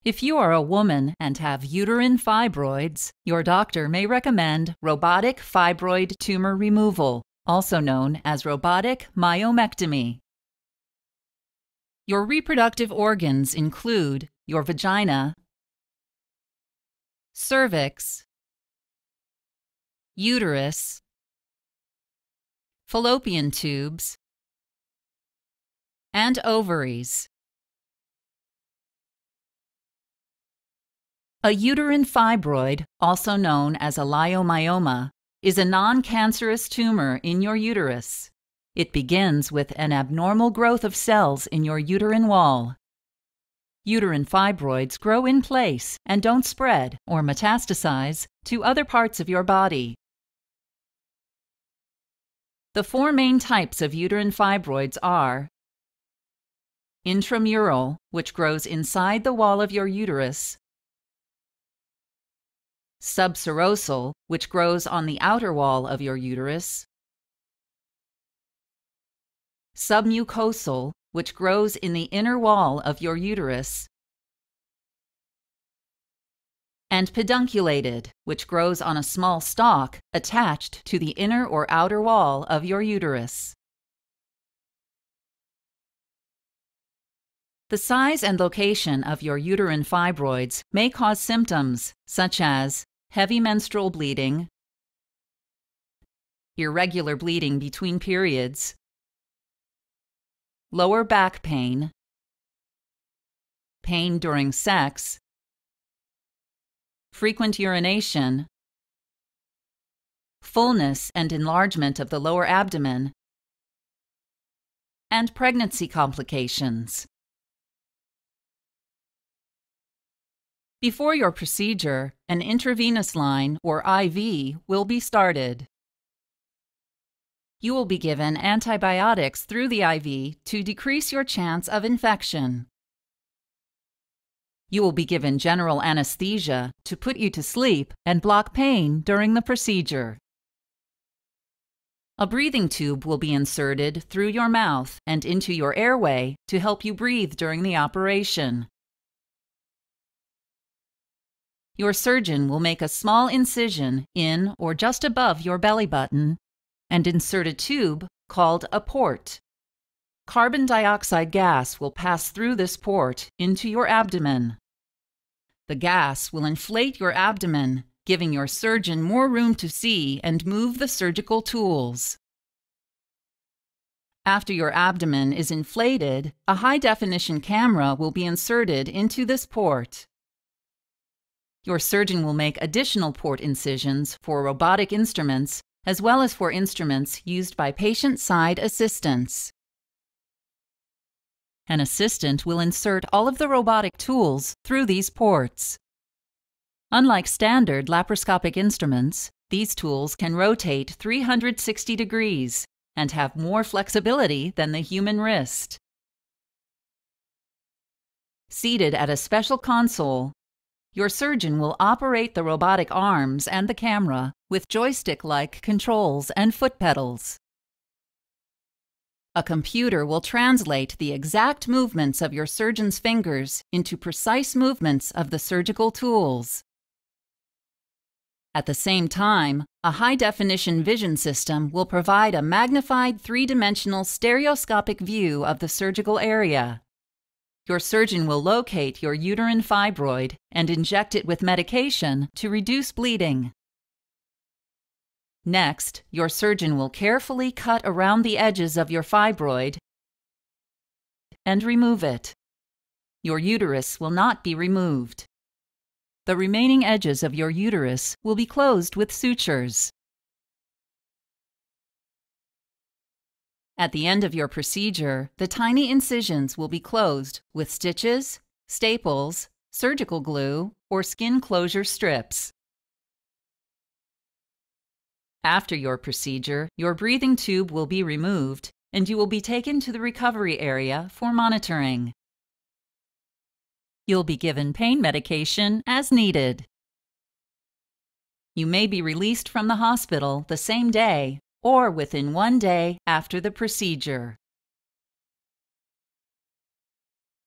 If you are a woman and have uterine fibroids, your doctor may recommend robotic fibroid tumor removal, also known as robotic myomectomy. Your reproductive organs include your vagina, cervix, uterus, fallopian tubes, and ovaries. A uterine fibroid, also known as a leiomyoma, is a non-cancerous tumor in your uterus. It begins with an abnormal growth of cells in your uterine wall. Uterine fibroids grow in place and don't spread or metastasize to other parts of your body. The four main types of uterine fibroids are intramural, which grows inside the wall of your uterus, subserosal, which grows on the outer wall of your uterus, submucosal, which grows in the inner wall of your uterus, and pedunculated, which grows on a small stalk attached to the inner or outer wall of your uterus. The size and location of your uterine fibroids may cause symptoms such as heavy menstrual bleeding, irregular bleeding between periods, lower back pain, pain during sex, frequent urination, fullness and enlargement of the lower abdomen, and pregnancy complications. Before your procedure, an intravenous line, or IV, will be started. You will be given antibiotics through the IV to decrease your chance of infection. You will be given general anesthesia to put you to sleep and block pain during the procedure. A breathing tube will be inserted through your mouth and into your airway to help you breathe during the operation. Your surgeon will make a small incision in or just above your belly button and insert a tube called a port. Carbon dioxide gas will pass through this port into your abdomen. The gas will inflate your abdomen, giving your surgeon more room to see and move the surgical tools. After your abdomen is inflated, a high-definition camera will be inserted into this port. Your surgeon will make additional port incisions for robotic instruments as well as for instruments used by patient-side assistants. An assistant will insert all of the robotic tools through these ports. Unlike standard laparoscopic instruments, these tools can rotate 360 degrees and have more flexibility than the human wrist. Seated at a special console, your surgeon will operate the robotic arms and the camera with joystick-like controls and foot pedals. A computer will translate the exact movements of your surgeon's fingers into precise movements of the surgical tools. At the same time, a high-definition vision system will provide a magnified three-dimensional stereoscopic view of the surgical area. Your surgeon will locate your uterine fibroid and inject it with medication to reduce bleeding. Next, your surgeon will carefully cut around the edges of your fibroid and remove it. Your uterus will not be removed. The remaining edges of your uterus will be closed with sutures. At the end of your procedure, the tiny incisions will be closed with stitches, staples, surgical glue, or skin closure strips. After your procedure, your breathing tube will be removed, and you will be taken to the recovery area for monitoring. You'll be given pain medication as needed. You may be released from the hospital the same day or within 1 day after the procedure.